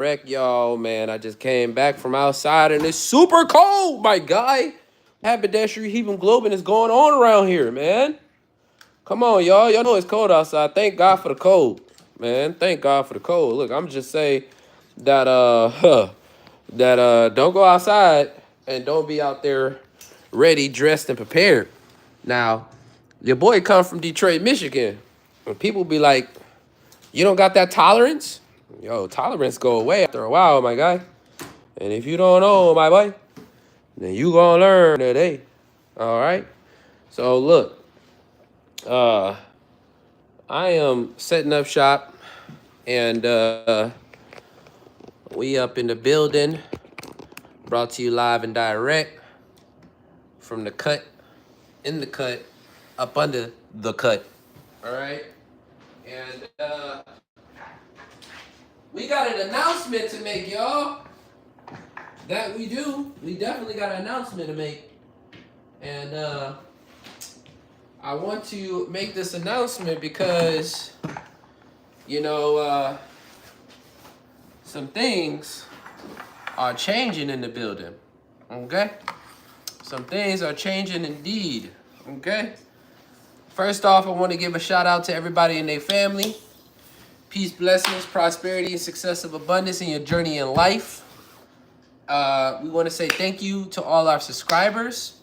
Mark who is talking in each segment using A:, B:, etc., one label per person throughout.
A: Direct, y'all, man. I just came back from outside and it's super cold, my guy. Haberdashery hemoglobin is going on around here, man. Come on, y'all. Y'all know it's cold outside. Thank God for the cold, man. Thank God for the cold. Look, I'm just saying that don't go outside and don't be out there ready, dressed, and prepared. Now, your boy come from Detroit, Michigan. And people be like, you don't got that tolerance? Yo, tolerance go away after a while, my guy. And if you don't know, my boy, then you gonna learn today. All right. So look, uh, I am setting up shop, and we up in the building. Brought to you live and direct from the cut, in the cut, up under the cut. All right. And we got an announcement to make, y'all. That we do. We definitely got an announcement to make. And I want to make this announcement because, you know, some things are changing in the building. Okay? Some things are changing indeed. Okay? First off, I want to give a shout out to everybody in their family. Peace, blessings, prosperity, and success of abundance in your journey in life. We want to say thank you to all our subscribers.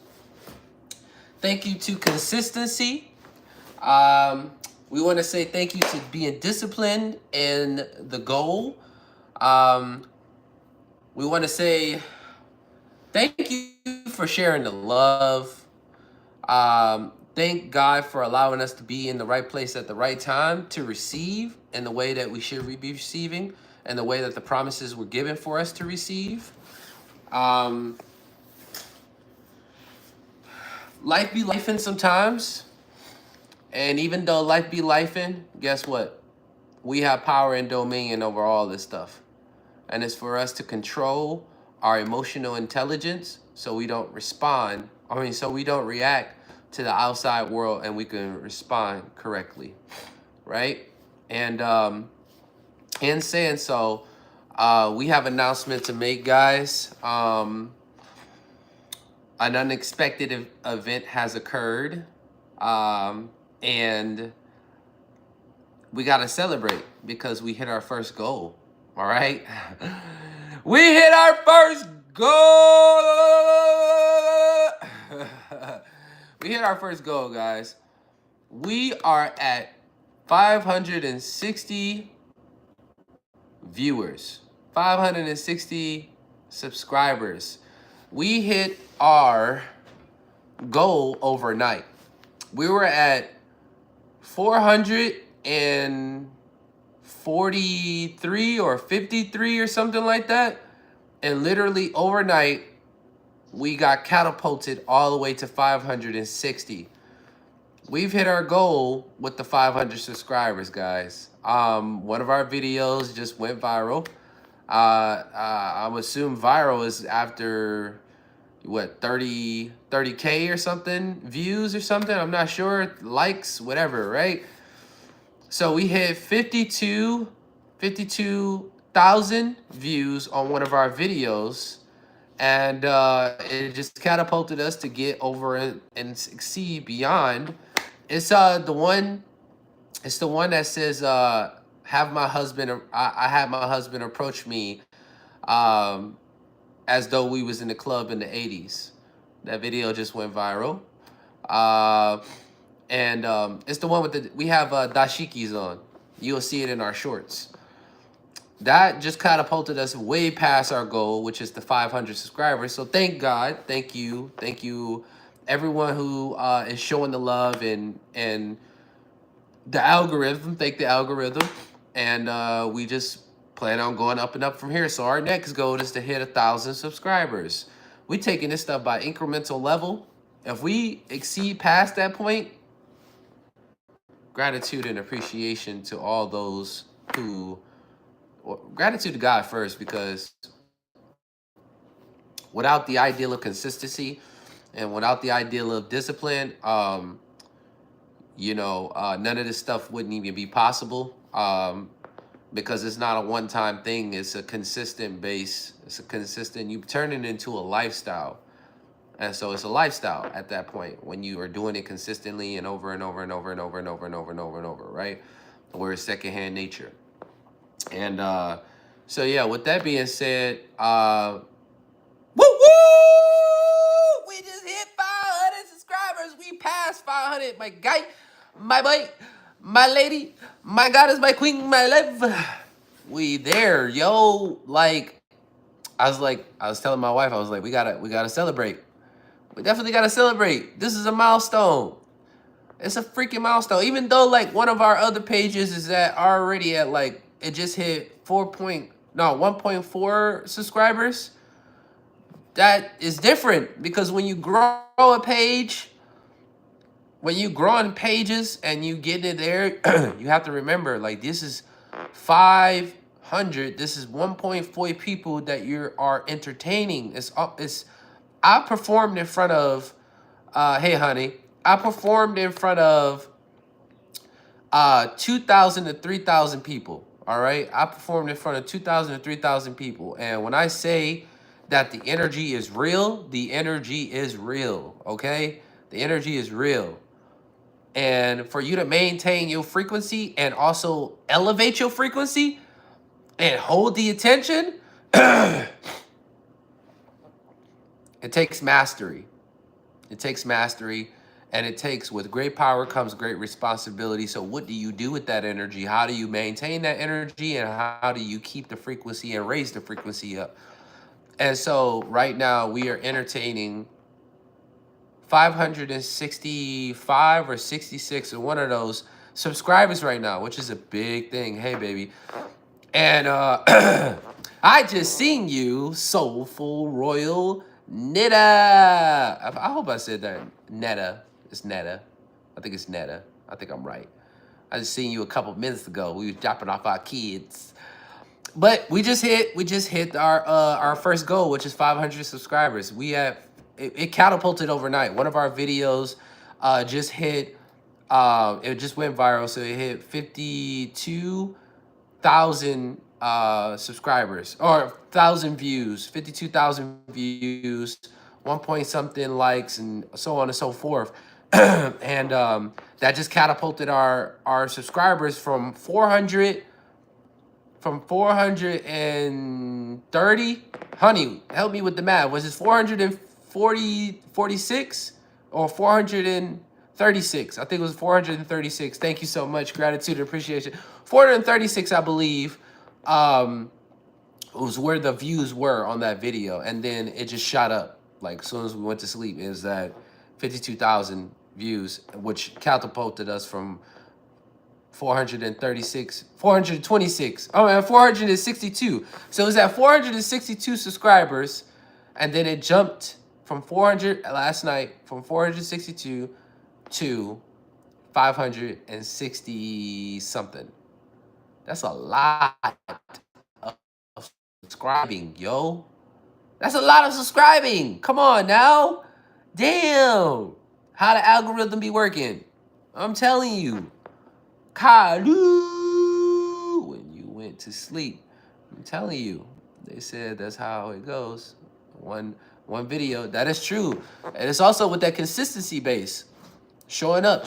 A: Thank you to consistency. We want to say thank you to being disciplined in the goal. We want to say thank you for sharing the love. Thank God for allowing us to be in the right place at the right time to receive in the way that we should be receiving and the way that the promises were given for us to receive. Life be lifing sometimes. And even though life be lifing, guess what? We have power and dominion over all this stuff. And it's for us to control our emotional intelligence so we don't so we don't react to the outside world and we can respond correctly, right? And in saying so, we have an announcement to make, guys. An unexpected event has occurred, and we got to celebrate because we hit our first goal. All right. We hit our first goal. We hit our first goal, guys. We are at 560 viewers, 560 subscribers. We hit our goal overnight. We were at 443 or 53 or something like that. And literally overnight, we got catapulted all the way to 560. We've hit our goal with the 500 subscribers, guys. One of our videos just went viral. I would assume viral is after what, 30K or something, views or something. I'm not sure, likes, whatever, right? So we hit 52,000 views on one of our videos, and it just catapulted us to get over and exceed beyond. It's the one that says have my husband. I had my husband approach me, as though we was in the club in the 80s. That video just went viral. And it's the one with we have dashikis on. You'll see it in our shorts. That just catapulted us way past our goal, which is the 500 subscribers. So thank God, thank you, everyone who is showing the love and the algorithm. Thank the algorithm, and we just plan on going up and up from here. So our next goal is to hit 1,000 subscribers. We taking this stuff by incremental level. If we exceed past that point, gratitude and appreciation to all those who, well, gratitude to God first, because without the ideal of consistency and without the ideal of discipline, none of this stuff wouldn't even be possible. because it's not a one-time thing. It's a consistent base. It's a consistent, you turn it into a lifestyle. And so it's a lifestyle at that point when you are doing it consistently and over and over and over and over and over and over and over and over, right? Where it's secondhand nature. And so yeah, with that being said, woo woo! We just hit 500 subscribers. We passed 500. My guy, my boy, my lady, my goddess, my queen, my love. We there, yo. Like, I was telling my wife, I was like, we gotta celebrate. We definitely gotta celebrate. This is a milestone. It's a freaking milestone. Even though like one of our other pages is already at like, it just hit 1.4 subscribers. That is different because when you grow a page, when you grow on pages and you get it there, you have to remember like this is 500. This is 1.4 people that you are entertaining. I performed in front of, hey honey, I performed in front of 2,000 to 3,000 people. All right, I performed in front of 2,000 to 3,000 people, and when I say that the energy is real, the energy is real. Okay, the energy is real, and for you to maintain your frequency and also elevate your frequency and hold the attention, it takes mastery. It takes mastery. And it takes, with great power comes great responsibility. So what do you do with that energy? How do you maintain that energy? And how do you keep the frequency and raise the frequency up? And so right now we are entertaining 565 or 66 or one of those subscribers right now, which is a big thing. Hey, baby. And I just seen you, Soulful Royal Netta. I hope I said that. Netta. It's Netta. I think it's Netta. I think I'm right. I just seen you a couple minutes ago. We was dropping off our kids. But we just hit our first goal, which is 500 subscribers. It catapulted overnight. One of our videos just hit, it just went viral, so it hit 52,000 subscribers, or 1,000 views, 52,000 views, 1 point something likes, and so on and so forth. And that just catapulted our subscribers from 430. Honey, help me with the math. Was it 446 or 436? I think it was 436. Thank you so much. Gratitude and appreciation. 436, I believe, was where the views were on that video. And then it just shot up. Like, as soon as we went to sleep, it was at 52,000 views, which catapulted us from 426, 462. So it was at 462 subscribers, and then it jumped from 400 last night, from 462 to 560 something. That's a lot of subscribing, yo. That's a lot of subscribing. Come on now. Damn. How the algorithm be working? I'm telling you. Kalu, when you went to sleep. I'm telling you. They said that's how it goes. One video. That is true. And it's also with that consistency base. Showing up.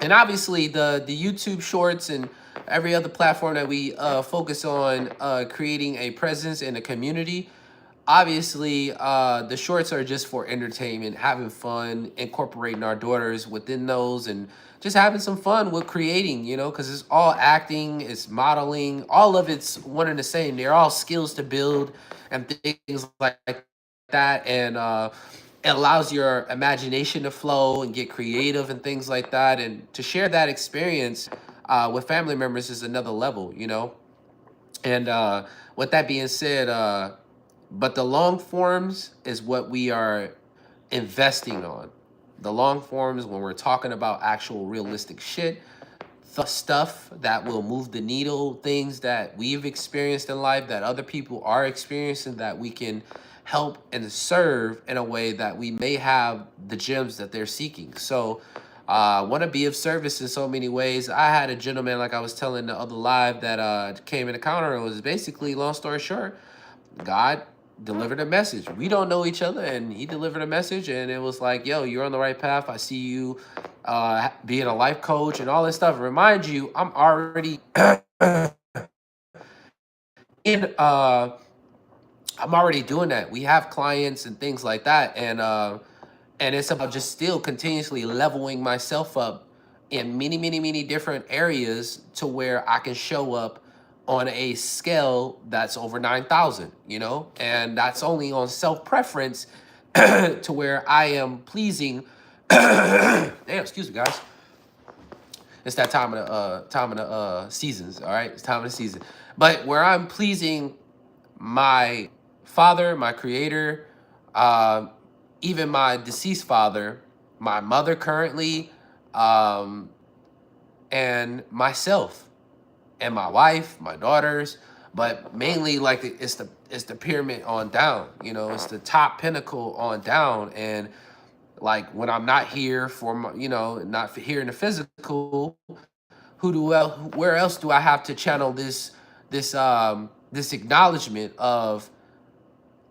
A: And obviously the YouTube shorts and every other platform that we focus on creating a presence in the community. Obviously, the shorts are just for entertainment, having fun, incorporating our daughters within those, and just having some fun with creating, you know, because it's all acting, it's modeling, all of it's one and the same. They're all skills to build and things like that. And it allows your imagination to flow and get creative and things like that. And to share that experience with family members is another level, you know. And with that being said, but the long forms is what we are investing on. The long forms, when we're talking about actual realistic shit, the stuff that will move the needle, things that we've experienced in life, that other people are experiencing, that we can help and serve in a way that we may have the gems that they're seeking. So Want to be of service in so many ways. I had a gentleman, like I was telling the other live, that came in the counter. It was basically, long story short, God delivered a message. We don't know each other, and he delivered a message, and it was like, yo, you're on the right path. I see you being a life coach and all this stuff. Remind you, I'm already in I'm already doing that. We have clients and things like that, and it's about just still continuously leveling myself up in many, many, many different areas to where I can show up on a scale that's over 9,000, you know, and that's only on self preference to where I am pleasing. Damn, excuse me, guys. It's that time of the seasons. All right, it's time of the season, but where I'm pleasing my father, my creator, uh, even my deceased father, my mother currently, um, and myself, and my wife, my daughters, but mainly like it's the pyramid on down. You know, it's the top pinnacle on down, and like when I'm not here for my, you know, not here in the physical, where else do I have to channel this acknowledgement of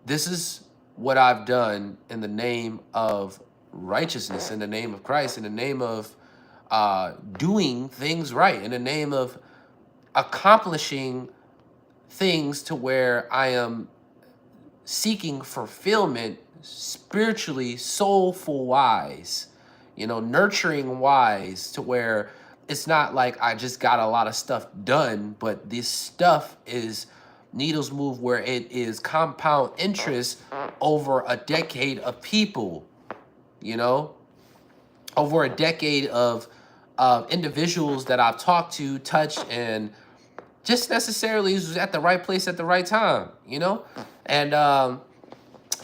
A: this is what I've done in the name of righteousness, in the name of Christ, in the name of doing things right, in the name of accomplishing things to where I am seeking fulfillment spiritually, soulful wise, you know, nurturing wise, to where it's not like I just got a lot of stuff done, but this stuff is needles move where it is compound interest over a decade of people, you know, over a decade of individuals that I've talked to, touched, and just necessarily was at the right place at the right time, you know? And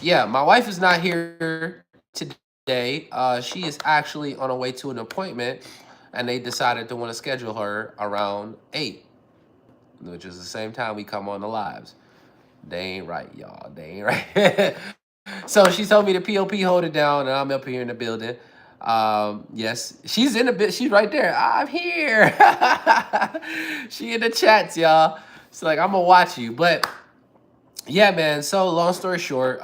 A: yeah, my wife is not here today. She is actually on her way to an appointment, and they decided to want to schedule her around 8, which is the same time we come on the lives. They ain't right, y'all. They ain't right. So she told me to POP hold it down, and I'm up here in the building. Yes, she's in the bit. She's right there. I'm here. She in the chats, y'all. So like, I'm gonna watch you, but yeah, man. So long story short,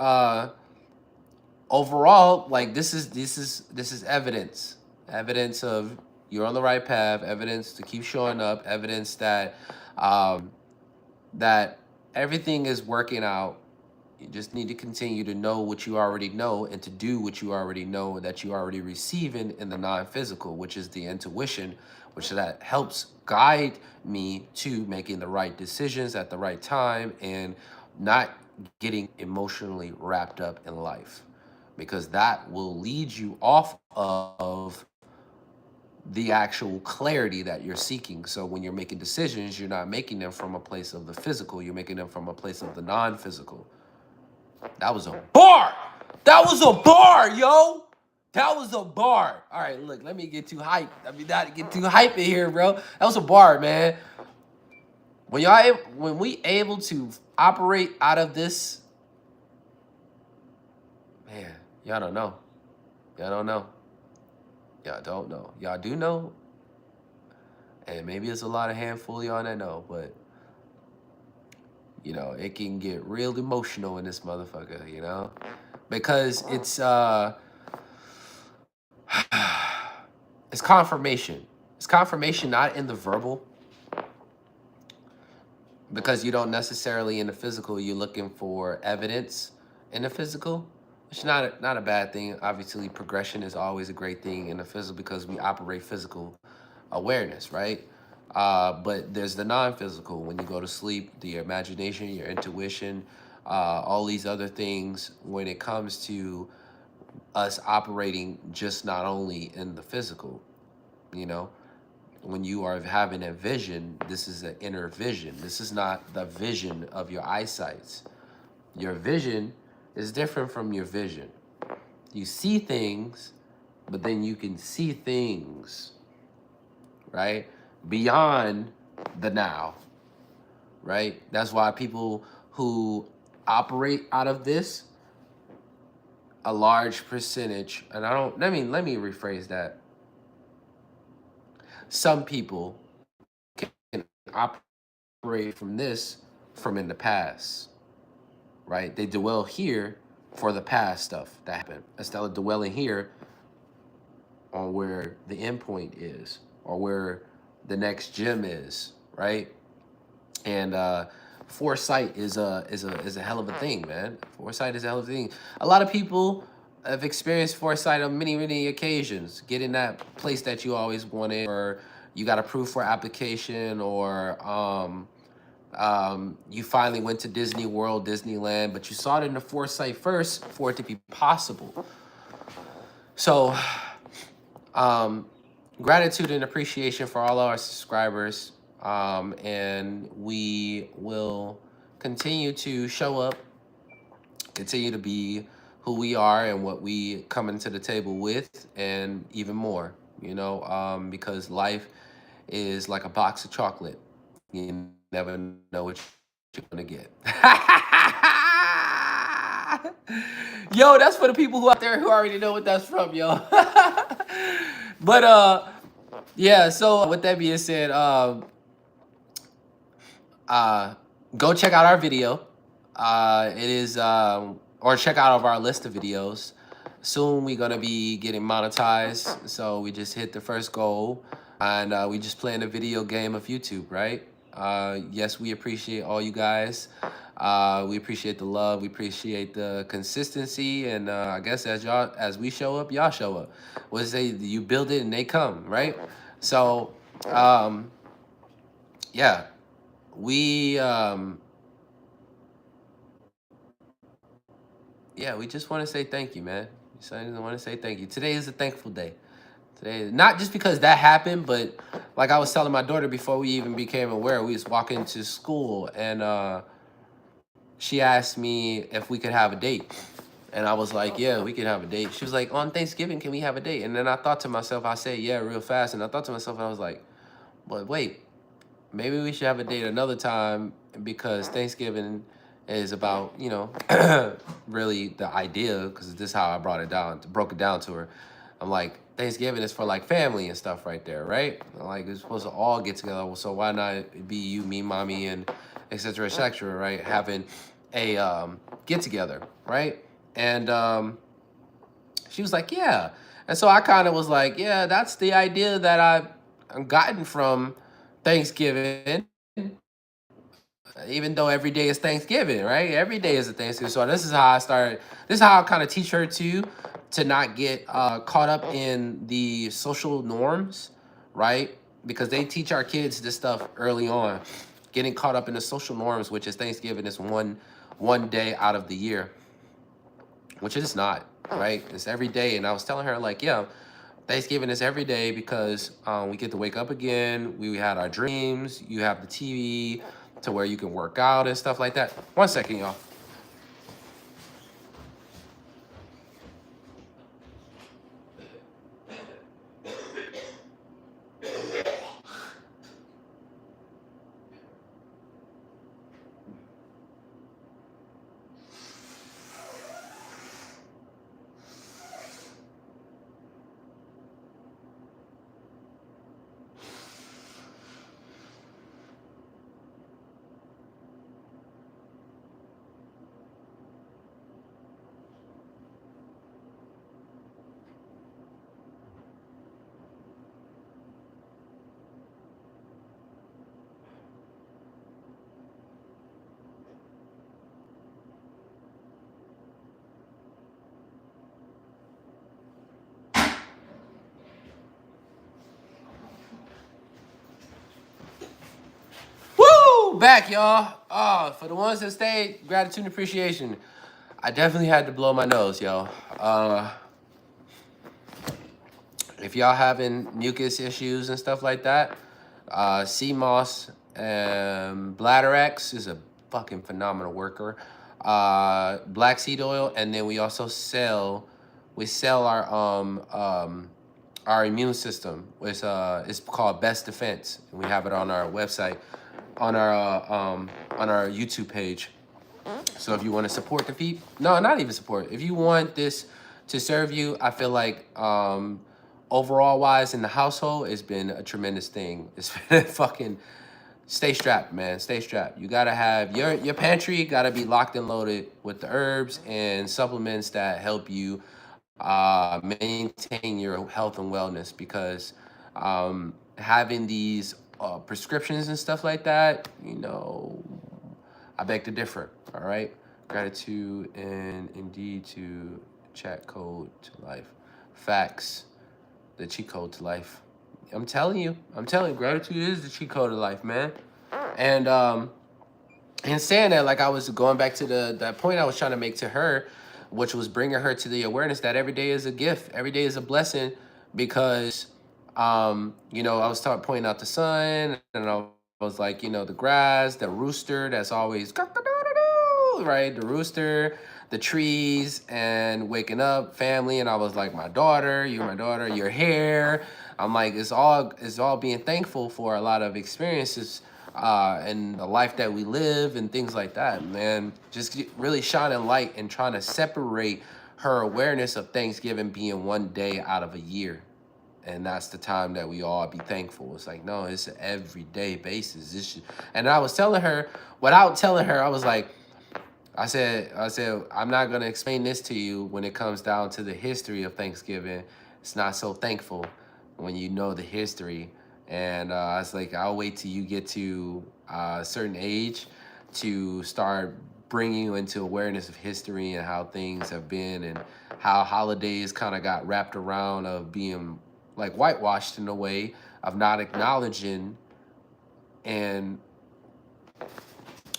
A: overall, like this is evidence of you're on the right path, evidence to keep showing up, evidence that um, that everything is working out. You just need to continue to know what you already know and to do what you already know that you already receiving in the non-physical, which is the intuition, which that helps guide me to making the right decisions at the right time and not getting emotionally wrapped up in life, because that will lead you off of the actual clarity that you're seeking. So when you're making decisions, you're not making them from a place of the physical, you're making them from a place of the non-physical. That was a bar. That was a bar, yo. That was a bar. All right, look, let me get too hyped. I mean, not get too hype in here, bro. That was a bar, man. When we able to operate out of this, man, y'all don't know. Y'all don't know. Y'all don't know. Y'all do know. And maybe it's a lot of handful of y'all that know, but you know, it can get real emotional in this motherfucker, you know? Because it's confirmation. It's confirmation not in the verbal, because you don't necessarily in the physical, you're looking for evidence in the physical. It's not a bad thing. Obviously, progression is always a great thing in the physical because we operate physical awareness, right? But there's the non-physical. When you go to sleep, your imagination, your intuition, all these other things. When it comes to us operating just not only in the physical, you know, when you are having a vision, this is an inner vision. This is not the vision of your eyesight. Your vision is different from your vision. You see things, but then you can see things, right? Beyond the now, right? That's why people who operate out of this, a large percentage, and let me rephrase that. some people can operate from this from in the past, right? They dwell here for the past stuff that happened instead of dwelling here on where the endpoint is or where the next gym is, right? And foresight is a hell of a thing, man. Foresight is a hell of a thing. A lot of people have experienced foresight on many occasions. Getting that place that you always wanted, or you got approved for application, or you finally went to Disney World, Disneyland, but you saw it in the foresight first for it to be possible. So, gratitude and appreciation for all our subscribers. And we will continue to show up, continue to be who we are and what we come into the table with, and even more, because life is like a box of chocolate. You never know what you're going to get. Yo, that's for the people who out there who already know what that's from, yo. But yeah, so with that being said, go check out our video. It is or check out of our list of videos. Soon we're gonna be getting monetized, so we just hit the first goal, and we just playing a video game of YouTube, right? Yes, we appreciate all you guys. We appreciate the love. We appreciate the consistency, and I guess as we show up, y'all show up. What say you build it and they come, right? So, yeah, we we just want to say thank you, man. So I just want to say thank you. Today is a thankful day. Today, not just because that happened, but like I was telling my daughter before we even became aware, we was walking to school, and she asked me if we could have a date. And I was like, yeah, we can have a date. She was like, on Thanksgiving, can we have a date? And then I thought to myself, I said, yeah, real fast. And I thought to myself, I was like, but wait, maybe we should have a date another time, because Thanksgiving is about, really the idea, because this is how I broke it down to her. I'm like, Thanksgiving is for like family and stuff right there, right? Like, we're supposed to all get together. So why not be you, me, mommy, and et cetera, right? Having a get together, right? And she was like, yeah. And so I kind of was like, yeah, that's the idea that I've gotten from Thanksgiving, even though every day is Thanksgiving, right? Every day is a Thanksgiving. So this is how I started. This is how I kind of teach her to not get caught up in the social norms, right? Because they teach our kids this stuff early on. Getting caught up in the social norms, which is Thanksgiving is one day out of the year, which it is not, right? It's every day. And I was telling her, like, yeah, Thanksgiving is every day because we get to wake up again. We had our dreams. You have the TV to where you can work out and stuff like that. 1 second, y'all. Back, y'all. Oh, for the ones that stayed, gratitude and appreciation. I definitely had to blow my nose, y'all. If y'all having mucus issues and stuff like that, sea moss and bladder X is a fucking phenomenal worker. Black seed oil, and then we also sell our immune system. It's called Best Defense, and we have it on our website, on our YouTube page. So if you want to support the people, no, not even support. If you want this to serve you, I feel like overall wise in the household, it's been a tremendous thing. It's been fucking stay strapped, man. Stay strapped. You gotta have your pantry gotta be locked and loaded with the herbs and supplements that help you maintain your health and wellness, because having these prescriptions and stuff like that, I beg to differ. All right, gratitude and indeed to chat code to life, facts, the cheat code to life. I'm telling you, gratitude is the cheat code of life, man. And in saying that, like I was going back to that point I was trying to make to her, which was bringing her to the awareness that every day is a gift, every day is a blessing, because I was pointing out the sun, and I was like, the grass, the rooster that's always right, the rooster, the trees, and waking up, family, and I was like, my daughter, you're my daughter, your hair. I'm like, it's all being thankful for a lot of experiences and the life that we live and things like that, man. Just really shining light and trying to separate her awareness of Thanksgiving being one day out of a year. And that's the time that we all be thankful. It's like, no, it's an everyday basis. And I was telling her, without telling her, I was like, I said, I'm not gonna explain this to you when it comes down to the history of Thanksgiving. It's not so thankful when you know the history. And I was like, I'll wait till you get to a certain age to start bringing you into awareness of history and how things have been, and how holidays kind of got wrapped around of being like whitewashed in a way of not acknowledging, and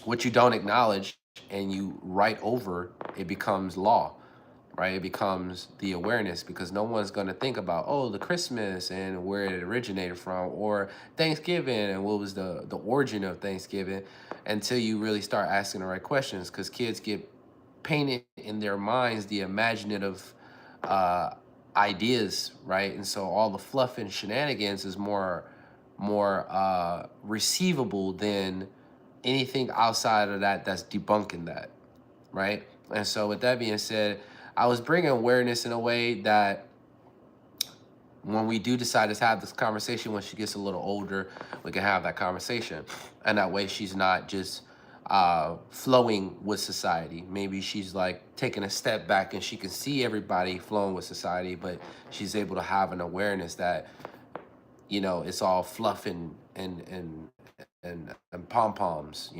A: what you don't acknowledge and you write over, it becomes law, right? It becomes the awareness, because no one's going to think about, oh, the Christmas and where it originated from, or Thanksgiving and what was the origin of Thanksgiving, until you really start asking the right questions, because kids get painted in their minds the imaginative uh, ideas, right? And so all the fluff and shenanigans is more receivable than anything outside of that that's debunking that, right? And so with that being said, I was bringing awareness in a way that when we do decide to have this conversation, when she gets a little older, we can have that conversation. And that way she's not just flowing with society. Maybe she's like taking a step back and she can see everybody flowing with society, but she's able to have an awareness that, it's all fluff and pom poms,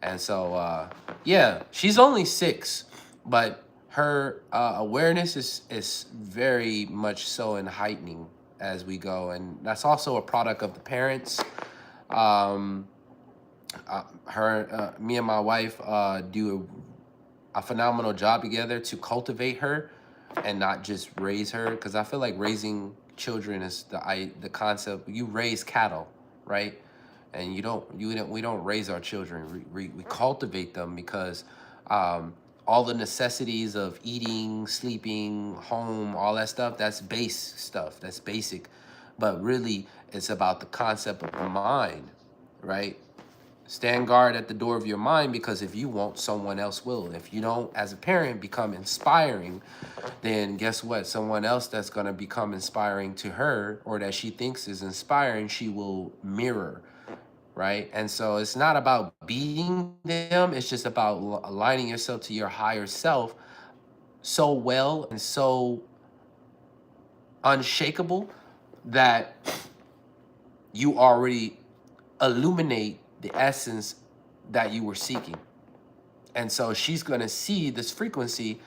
A: and so yeah, she's only 6, but her awareness is very much so in heightening as we go, and that's also a product of the parents. Um, me and my wife do a phenomenal job together to cultivate her and not just raise her, because I feel like raising children is the concept. You raise cattle, right? And we don't raise our children. We cultivate them, because all the necessities of eating, sleeping, home, all that stuff, that's base stuff, that's basic. But really, it's about the concept of the mind, right? Stand guard at the door of your mind, because if you won't, someone else will. If you don't, as a parent, become inspiring, then guess what? Someone else that's going to become inspiring to her, or that she thinks is inspiring, she will mirror, right? And so it's not about beating them. It's just about aligning yourself to your higher self so well and so unshakable that you already illuminate the essence that you were seeking. And so she's going to see this frequency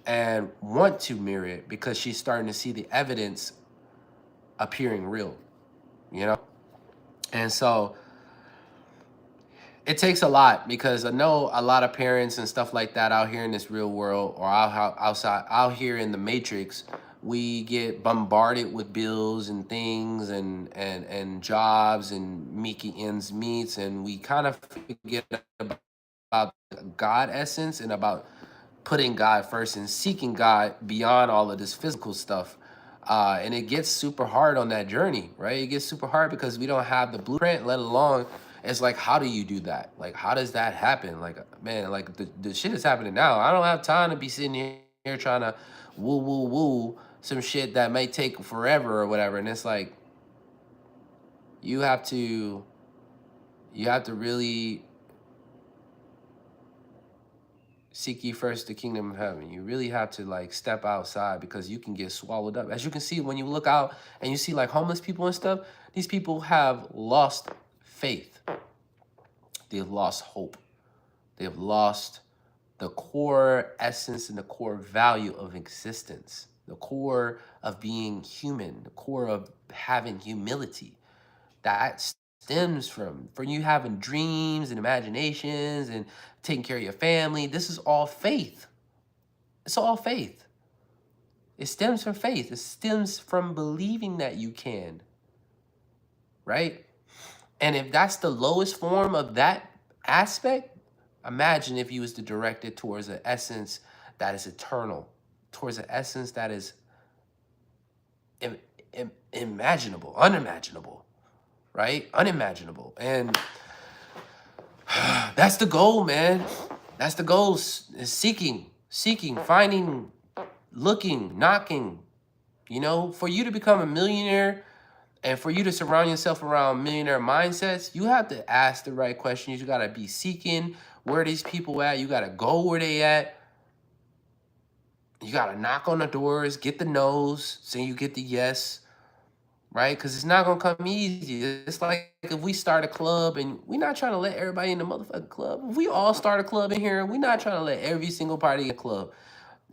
A: and want to mirror it, because she's starting to see the evidence appearing real, you know? And so it takes a lot, because I know a lot of parents and stuff like that out here in this real world, or out here in the matrix, we get bombarded with bills and things and jobs and making ends meets, and we kind of forget about God essence and about putting God first and seeking God beyond all of this physical stuff. And it gets super hard on that journey, right? It gets super hard because we don't have the blueprint, let alone, it's like, how do you do that? Like, how does that happen? Like, man, like the shit is happening now. I don't have time to be sitting here trying to woo, woo, woo, some shit that may take forever or whatever. And it's like, you have to really seek ye first the kingdom of heaven. You really have to like step outside, because you can get swallowed up. As you can see, when you look out and you see like homeless people and stuff, these people have lost faith. They've lost hope. They've lost the core essence and the core value of existence, the core of being human, the core of having humility. That stems from you having dreams and imaginations and taking care of your family. This is all faith. It's all faith. It stems from faith. It stems from believing that you can, right? And if that's the lowest form of that aspect, imagine if you was to direct it towards an essence that is eternal, towards an essence that is imaginable, unimaginable, right? Unimaginable. And that's the goal, man. That's the goal, is seeking, finding, looking, knocking, you know, for you to become a millionaire and for you to surround yourself around millionaire mindsets, you have to ask the right questions. You got to be seeking where these people at. You got to go where they at. You got to knock on the doors, get the no's, so you get the yes, right? Because it's not going to come easy. It's like if we start a club and we're not trying to let everybody in the motherfucking club. If we all start a club in here, we're not trying to let every single party in the club.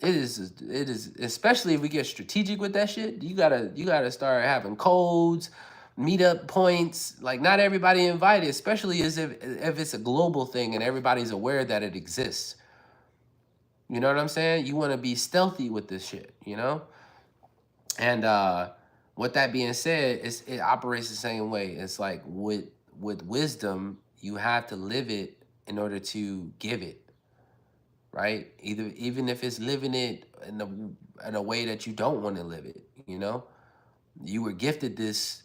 A: It is, especially if we get strategic with that shit. You gotta start having codes, meetup points. Like, not everybody invited, especially as if it's a global thing and everybody's aware that it exists. You know what I'm saying? You want to be stealthy with this shit, you know? And with that being said, it operates the same way. It's like with wisdom, you have to live it in order to give it. Right? Even if it's living it in a way that you don't want to live it, you know? You were gifted this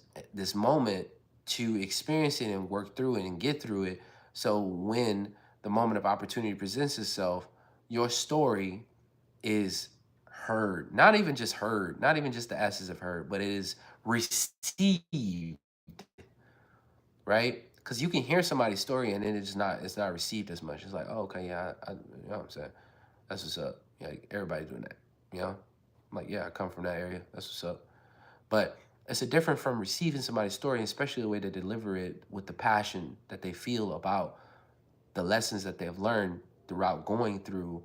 A: moment to experience it and work through it and get through it. So when the moment of opportunity presents itself, your story is heard. Not even just heard, not even just the essence of heard, but it is received, right? Because you can hear somebody's story and then it's not received as much. It's like, oh, okay, yeah, I you know what I'm saying? That's what's up. Yeah, like, everybody's doing that, you know? I'm like, yeah, I come from that area. That's what's up. But it's a different from receiving somebody's story, especially the way they deliver it with the passion that they feel about the lessons that they've learned throughout going through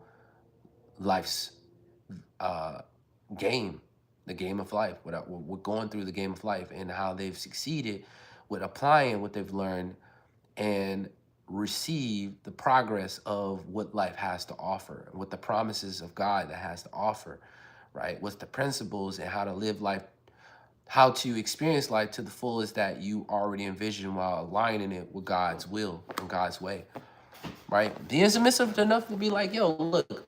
A: life's game, the game of life. We're going through the game of life and how they've succeeded with applying what they've learned and receive the progress of what life has to offer, what the promises of God that has to offer, right? What's the principles and how to live life, how to experience life to the fullest that you already envision while aligning it with God's will and God's way, right? Being submissive enough to be like, yo, look,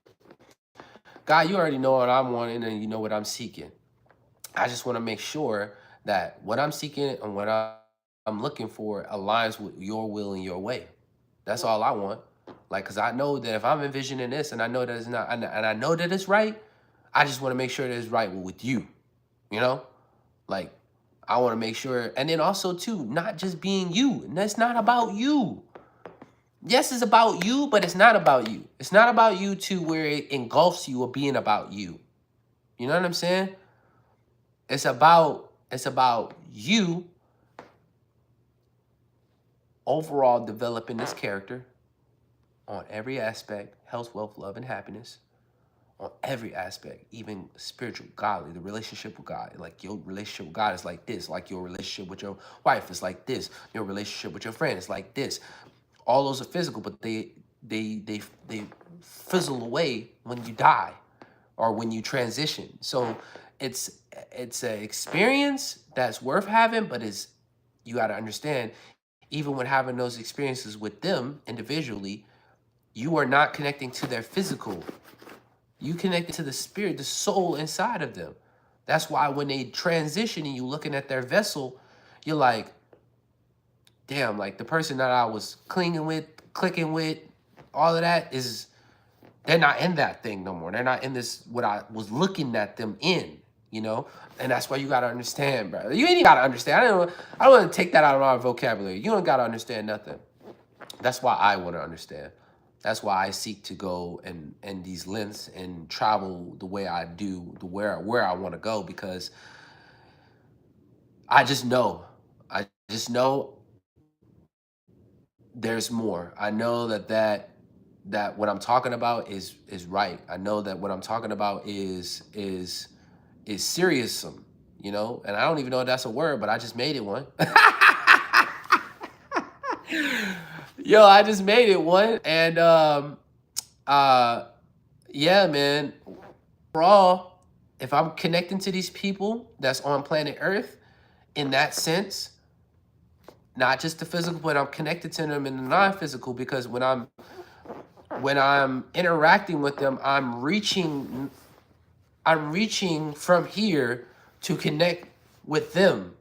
A: God, you already know what I'm wanting and you know what I'm seeking. I just want to make sure that what I'm seeking and what I'm looking for aligns with your will and your way. That's all I want. Like, because I know that if I'm envisioning this and I know that it's not, and I know that it's right, I just want to make sure that it's right with you, you know? Like, I want to make sure, and then also too, not just being you. And that's not about you. Yes, it's about you, but it's not about you. It's not about you to where it engulfs you or being about you. You know what I'm saying? It's about you overall developing this character on every aspect, health, wealth, love, and happiness, on every aspect, even spiritual, godly, the relationship with God. Like, your relationship with God is like this. Like, your relationship with your wife is like this. Your relationship with your friend is like this. All those are physical, but they fizzle away when you die or when you transition. So it's an experience that's worth having, but you got to understand, even when having those experiences with them individually, you are not connecting to their physical. You connected to the spirit, the soul inside of them. That's why when they transition and you looking at their vessel, you're like, damn, like the person that I was clicking with, all of that they're not in that thing no more. They're not in this, what I was looking at them in, you know? And that's why you gotta understand, bro. You ain't even gotta understand. I don't want to take that out of our vocabulary. You don't gotta understand nothing. That's why I want to understand. That's why I seek to go and these lengths and travel the way I do, the where I want to go, because I just know. I just know there's more. I know that what I'm talking about is right. I know that what I'm talking about is serious, you know, and I don't even know if that's a word, but I just made it one. Yo, I just made it one. And uh yeah, man. Overall, if I'm connecting to these people that's on planet Earth in that sense, not just the physical, but I'm connected to them in the non-physical, because when I'm interacting with them, I'm reaching from here to connect with them,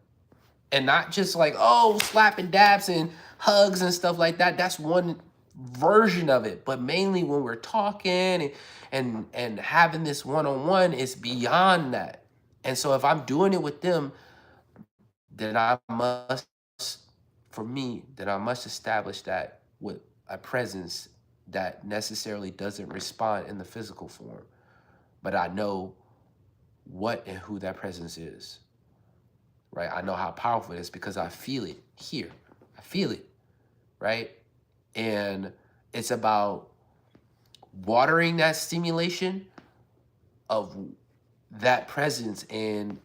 A: and not just like, oh, slapping dabs and hugs and stuff like that. That's one version of it, but mainly when we're talking and having this one-on-one, is beyond that. And so if I'm doing it with them, then I must, for me, then I must establish that with a presence that necessarily doesn't respond in the physical form, but I know what and who that presence is, right? I know how powerful it is because I feel it here. I feel it, right? And it's about watering that stimulation of that presence and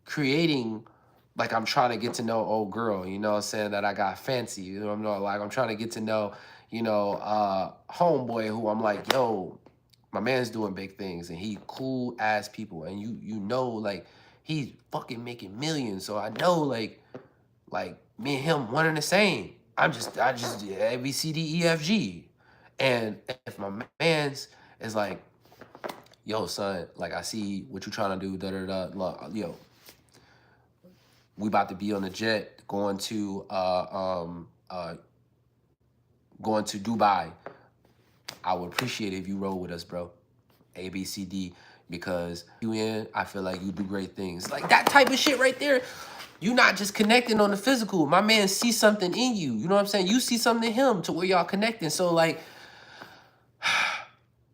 A: creating, like, I'm trying to get to know old girl, you know what I'm saying, that I got fancy, you know what I'm saying? Like, I'm trying to get to know, homeboy who I'm like, yo, my man's doing big things and he cool ass people, and you know, like, he's fucking making millions. So I know, like me and him one and the same. I just A B C D E F G. And if my man's is like, yo, son, like, I see what you trying to do, da da da, yo, we about to be on the jet going to Dubai. I would appreciate it if you roll with us, bro. A, B, C, D, because you in, I feel like you do great things. Like, that type of shit right there. You not just connecting on the physical. My man sees something in you. You know what I'm saying? You see something in him to where y'all connecting. So, like,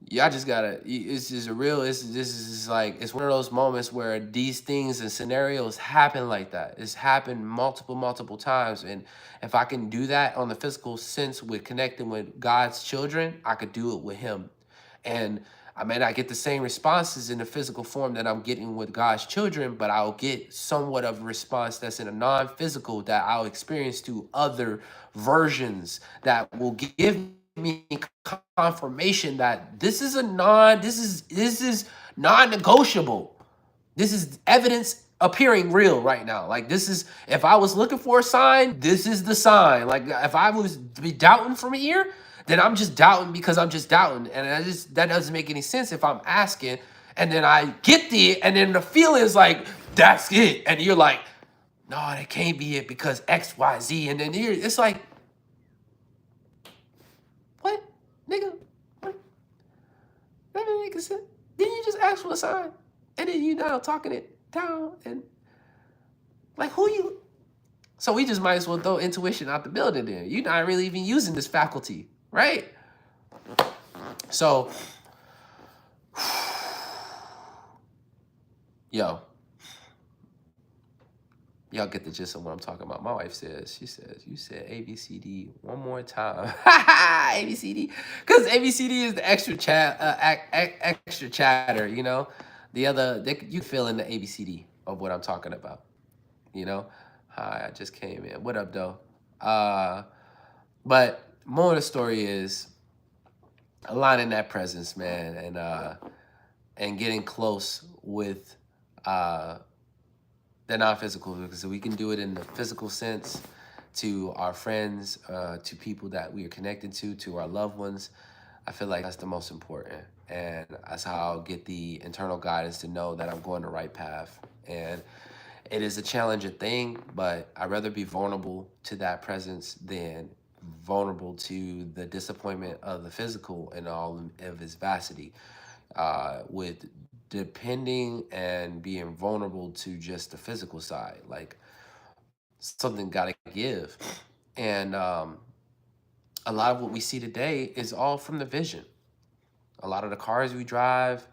A: y'all just gotta, it's just a real, this is like, it's one of those moments where these things and scenarios happen like that. It's happened multiple times. And if I can do that on the physical sense with connecting with God's children, I could do it with him. And I may not get the same responses in the physical form that I'm getting with God's children, but I'll get somewhat of a response that's in a non-physical that I'll experience through other versions that will give me confirmation that this is non-negotiable. This is evidence appearing real right now. Like, this is, if I was looking for a sign, this is the sign. Like, if I was to be doubting from here, then I'm just doubting because I'm just doubting. And that doesn't make any sense if I'm asking and then I get the, and then the feeling is like, that's it. And you're like, no, that can't be it because X, Y, Z. And then it's like, what? Nigga, what? That nigga said, didn't you just ask for a sign? And then you now talking it down and like, who you? So we just might as well throw intuition out the building there. You're not really even using this faculty, right? So, yo, y'all get the gist of what I'm talking about. My wife says, you said ABCD one more time. ABCD, because ABCD is the extra extra chatter, you know? The other, you fill in the ABCD of what I'm talking about, you know? Hi, I just came in. What up, though? But more of the story is aligning that presence, man, and getting close with the non-physical, because we can do it in the physical sense to our friends, to people that we are connected to our loved ones. I feel like that's the most important, and that's how I'll get the internal guidance to know that I'm going the right path. And it is a challenging thing, but I'd rather be vulnerable to that presence than vulnerable to the disappointment of the physical and all of its vastity. With depending and being vulnerable to just the physical side. Like something got to give. And a lot of what we see today is all from the vision. A lot of the cars we drive,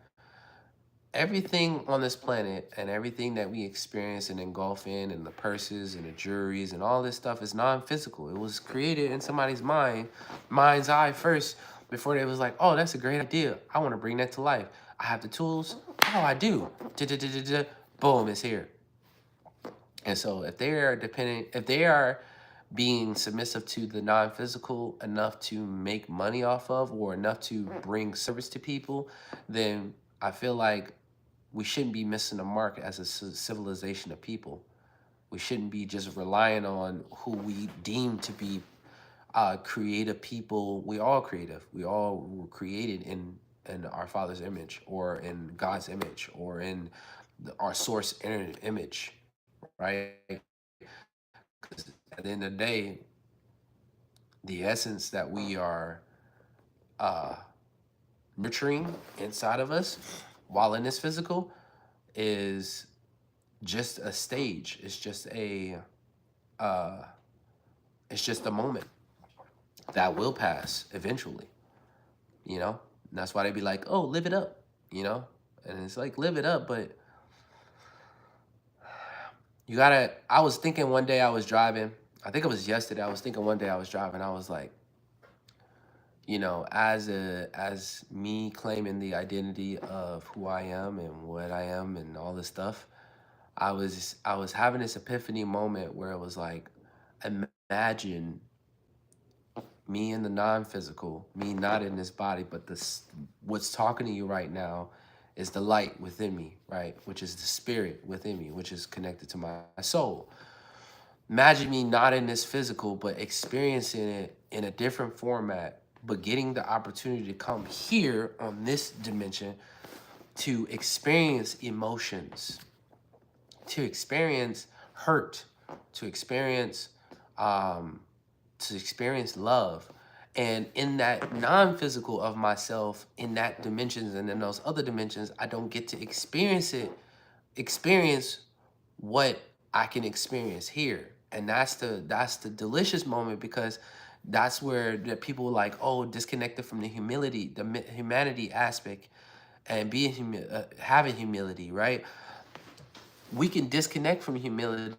A: everything on this planet and everything that we experience and engulf in, and the purses and the jewelries and all this stuff is non-physical. It was created in somebody's mind's eye first, before they was like, oh, that's a great idea. I want to bring that to life. I have the tools. Oh, I do. Da-da-da-da-da. Boom, it's here. And so if they are being submissive to the non-physical enough to make money off of, or enough to bring service to people, then I feel like we shouldn't be missing the mark as a civilization of people. We shouldn't be just relying on who we deem to be creative people. We all creative. We all were created in our Father's image, or in God's image, or in our source image, right? Because at the end of the day, the essence that we are uh, nurturing inside of us while in this physical is just a stage. Uh, it's just a moment that will pass eventually, you know? And that's why they be like, oh, live it up, you know? And it's like, live it up, but I was thinking one day I was driving, I think it was yesterday, I was thinking one day I was driving, I was like, you know, as me claiming the identity of who I am and what I am and all this stuff, I was having this epiphany moment where it was like, imagine me in the non-physical, me not in this body, but what's talking to you right now is the light within me, right? Which is the spirit within me, which is connected to my soul. Imagine me not in this physical, but experiencing it in a different format, but getting the opportunity to come here on this dimension to experience emotions, to experience hurt, to experience um, love. And in that non-physical of myself, in that dimensions and in those other dimensions, I don't get to experience what I can experience here. And that's the delicious moment, because that's where the people are like, oh, disconnected from the humility, humanity aspect, and having humility, right? We can disconnect from humility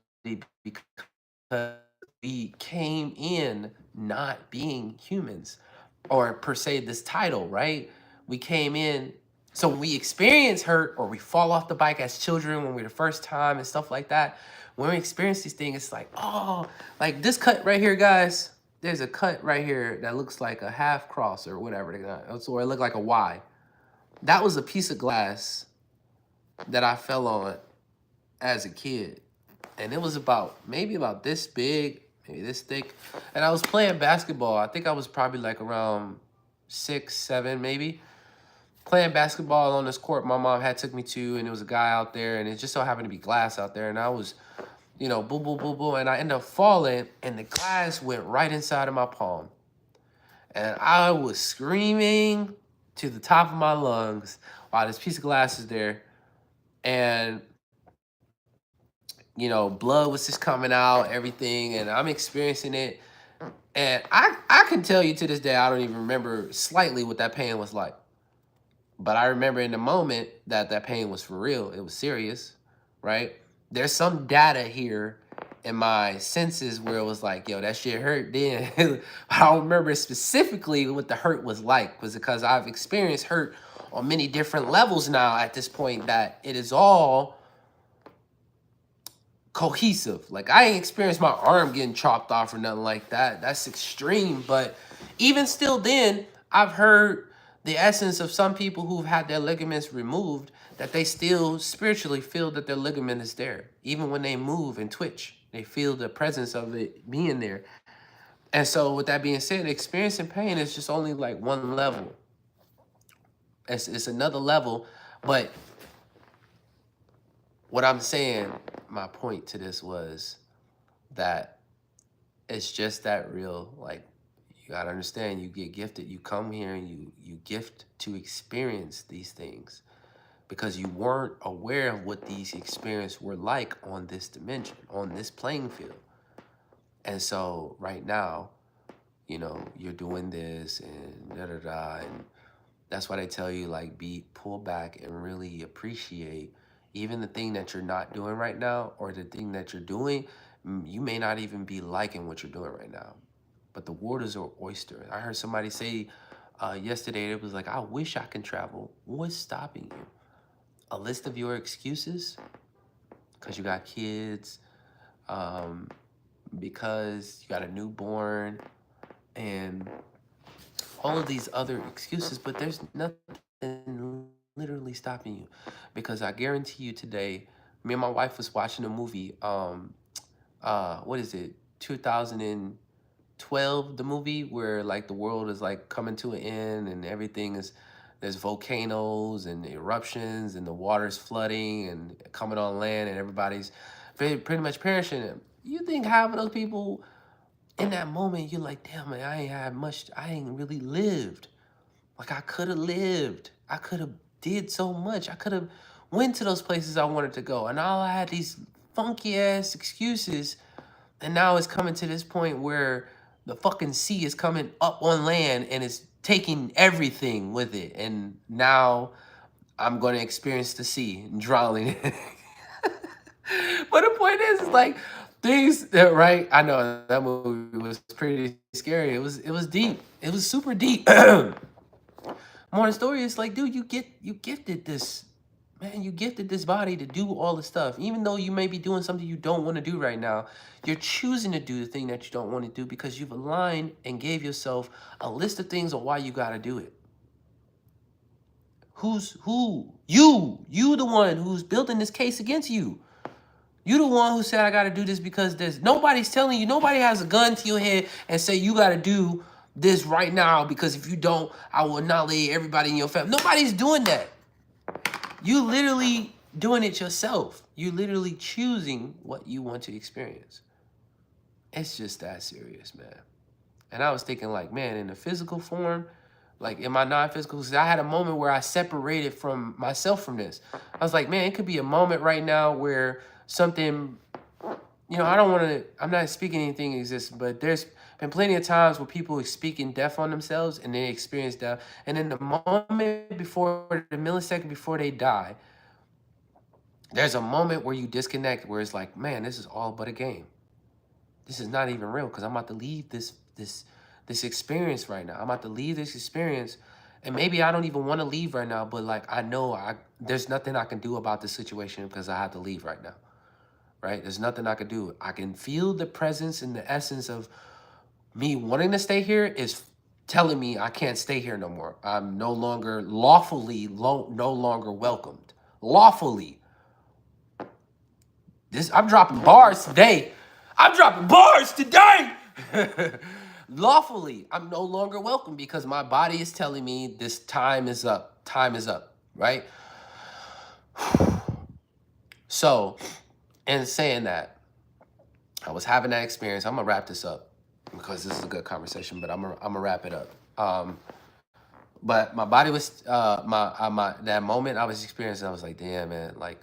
A: because we came in not being humans, or per se this title, right? We came in, so when we experience hurt, or we fall off the bike as children when we're the first time and stuff like that, when we experience these things, it's like, oh, like this cut right here, guys. There's a cut right here that looks like a half cross or whatever, or it looked like a Y. That was a piece of glass that I fell on as a kid, and it was maybe about this big, maybe this thick, and I was playing basketball. I think I was probably like around 6, 7, maybe, playing basketball on this court my mom had took me to, and there was a guy out there, and it just so happened to be glass out there, and I was, boom, boom, boom, boom, and I ended up falling, and the glass went right inside of my palm, and I was screaming to the top of my lungs while this piece of glass is there, and blood was just coming out, everything, and I'm experiencing it. And I can tell you to this day, I don't even remember slightly what that pain was like. But I remember in the moment that pain was for real. It was serious, right? There's some data here in my senses where it was like, yo, that shit hurt then. I don't remember specifically what the hurt was like, was because I've experienced hurt on many different levels now at this point, that it is all cohesive. Like, I ain't experienced my arm getting chopped off or nothing like that. That's extreme. But even still then, I've heard the essence of some people who've had their ligaments removed, that they still spiritually feel that their ligament is there. Even when they move and twitch, they feel the presence of it being there. And so with that being said, experiencing pain is just only like one level. It's another level. But what I'm saying, my point to this was that it's just that real. Like, you gotta understand, you get gifted, you come here and you gift to experience these things. because you weren't aware of what these experiences were like on this dimension, on this playing field. And so right now, you know, you're doing this and da da da, and that's why they tell you like pull back and really appreciate even the thing that you're not doing right now, or the thing that you're doing. You may not even be liking what you're doing right now, but the waters are oyster. I heard somebody say yesterday, it was like, I wish I can travel. What's stopping you? A list of your excuses, because you got kids, um, because you got a newborn, and all of these other excuses, but there's nothing literally stopping you. Because I guarantee you today, me and my wife was watching a movie, what is it, 2012, the movie where like the world is like coming to an end and everything is, there's volcanoes and eruptions and the water's flooding and coming on land and everybody's pretty much perishing. You think having those people in that moment, you're like, damn, man, I ain't had much, I ain't really lived. Like I could have lived. I could have did so much. I could have went to those places I wanted to go. And all I had these funky ass excuses. And now it's coming to this point where the fucking sea is coming up on land and it's taking everything with it. And now I'm going to experience the sea drowning. But the point is like things that, right? I know that movie was pretty scary. It was deep. It was super deep. More the story is like, dude, you gifted this, man, you gifted this body to do all the stuff. Even though you may be doing something you don't want to do right now, you're choosing to do the thing that you don't want to do because you've aligned and gave yourself a list of things on why you got to do it. Who? You the one who's building this case against you. You the one who said I gotta do this because there's nobody's telling you, nobody has a gun to your head and say you gotta do this right now because if you don't, I will annihilate everybody in your family. Nobody's doing that. You literally doing it yourself. You literally choosing what you want to experience. It's just that serious, man. And I was thinking like, man, in the physical form, like in my non-physical, because I had a moment where I separated from myself from this. I was like, man, it could be a moment right now where something, you know, I don't want to, I'm not speaking anything exists, but there's been plenty of times where people are speaking death on themselves and they experience death. And in the moment before, the millisecond before they die, there's a moment where you disconnect, where it's like, man, this is all but a game. This is not even real because I'm about to leave this experience right now. I'm about to leave this experience, and maybe I don't even want to leave right now, but like I know there's nothing I can do about this situation because I have to leave right now. Right? There's nothing I can do. I can feel the presence and the essence of me wanting to stay here is telling me I can't stay here no more. I'm no longer lawfully no longer welcomed. Lawfully. I'm dropping bars today. I'm dropping bars today. Lawfully, I'm no longer welcome because my body is telling me this time is up. Time is up, right? So, in saying that, I was having that experience. I'm gonna wrap this up because this is a good conversation, but I'm gonna wrap it up. But my body was my that moment I was experiencing. I was like, damn, man, like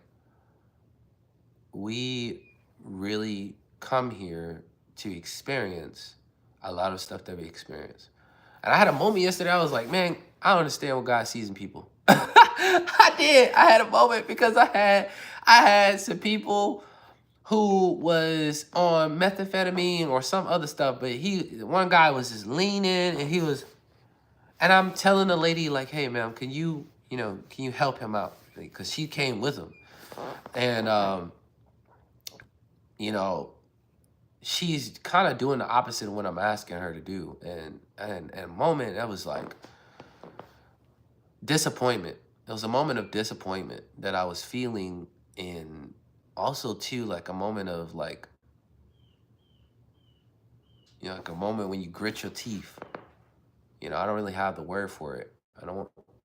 A: we really come here to experience a lot of stuff that we experience. And I had a moment yesterday. I was like, man, I don't understand what God sees in people. I did. I had a moment because I had some people who was on methamphetamine or some other stuff, but one guy was just leaning and I'm telling the lady like, hey, ma'am, can you help him out? Because she came with him. And, she's kind of doing the opposite of what I'm asking her to do. And a moment, that was like disappointment. It was a moment of disappointment that I was feeling, and also too, like a moment of like, like a moment when you grit your teeth. I don't really have the word for it.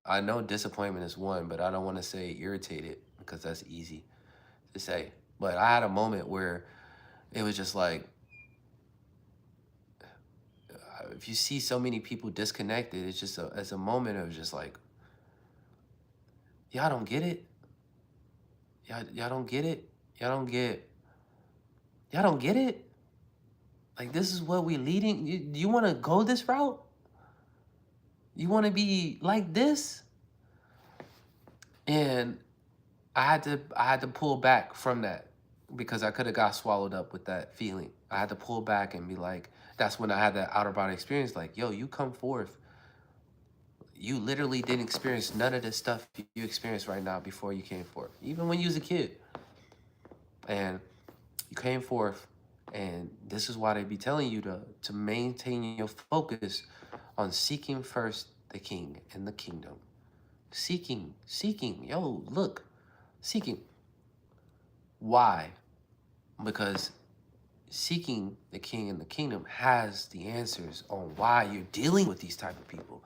A: I know disappointment is one, but I don't want to say irritated because that's easy to say. But I had a moment where it was just like, if you see so many people disconnected, it's a moment of just like, Y'all don't get it. Y'all don't get it. Y'all don't get it. Like, this is what we leading. You want to go this route? You want to be like this? And I had to pull back from that because I could have got swallowed up with that feeling. I had to pull back and be like, that's when I had that outer body experience. Like, yo, you come forth. You literally didn't experience none of this stuff you experience right now before you came forth. Even when you was a kid. And you came forth, and this is why they be telling you to maintain your focus on seeking first the king and the kingdom. Seeking, yo, look, seeking. Why? Because seeking the king and the kingdom has the answers on why you're dealing with these type of people.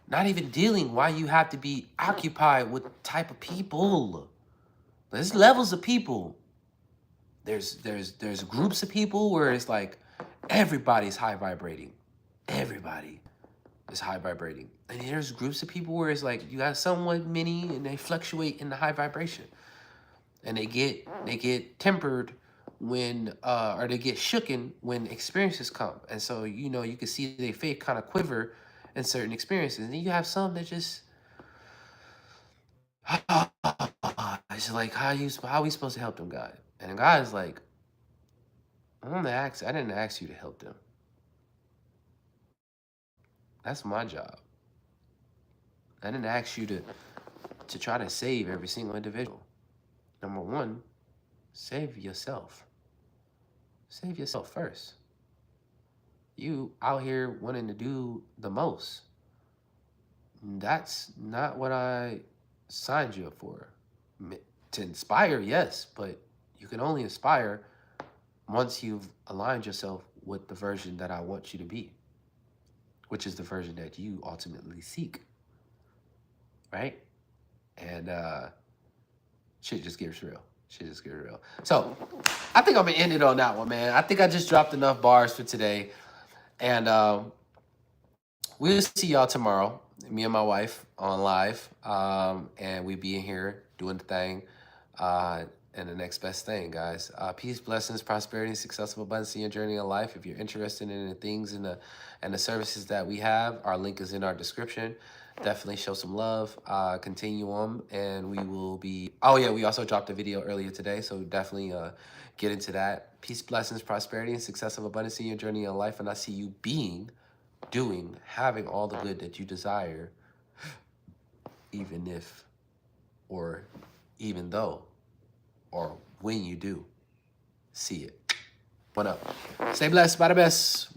A: Not even dealing, why you have to be occupied with type of people. There's levels of people. There's groups of people where it's like everybody's high vibrating. Everybody is high vibrating. And there's groups of people where it's like you got somewhat many and they fluctuate in the high vibration. And they get tempered when or they get shooken when experiences come. And so, you know, you can see their faith kind of quiver in certain experiences. And then you have some that just it's like, how are we supposed to help them, God? And God is like, I didn't ask you to help them. That's my job. I didn't ask you to try to save every single individual. Number one, save yourself. Save yourself first. You out here wanting to do the most. That's not what I signed you up for. To inspire, yes, but you can only inspire once you've aligned yourself with the version that I want you to be, which is the version that you ultimately seek, right? And shit just gets real. So I think I'm gonna end it on that one, man. I think I just dropped enough bars for today. And we'll see y'all tomorrow, me and my wife on live. And we be in here doing the thing. And the next best thing, guys. Peace, blessings, prosperity, successful abundance in your journey in life. If you're interested in the things and the services that we have, our link is in our description. Definitely show some love. Continue on, and we will be. Oh yeah, we also dropped a video earlier today, so definitely get into that. Peace, blessings, prosperity, and success of abundance in your journey in life. And I see you being, doing, having all the good that you desire, even if, or even though, or when you do see it. One up. Stay blessed. By the best.